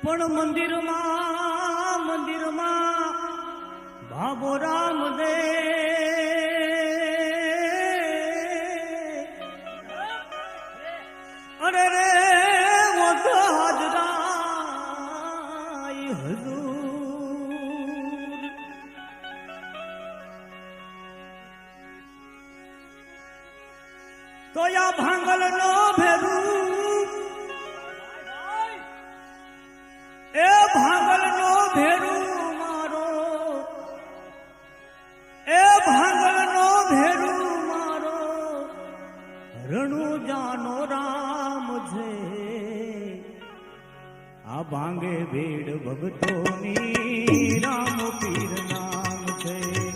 પણ મંદિરમાં બાબો રામ દે અરે રે વો તો હાજરાઈ હજૂર તો યા ભાંગલ નો ભેરું એ ભાંગલ નો ભેરું મારો એ ભાંગલ નો ભેરું મારો રણુ જાનો રામ છે આ ભાંગે ભેડ ભગતોની રામ પીરના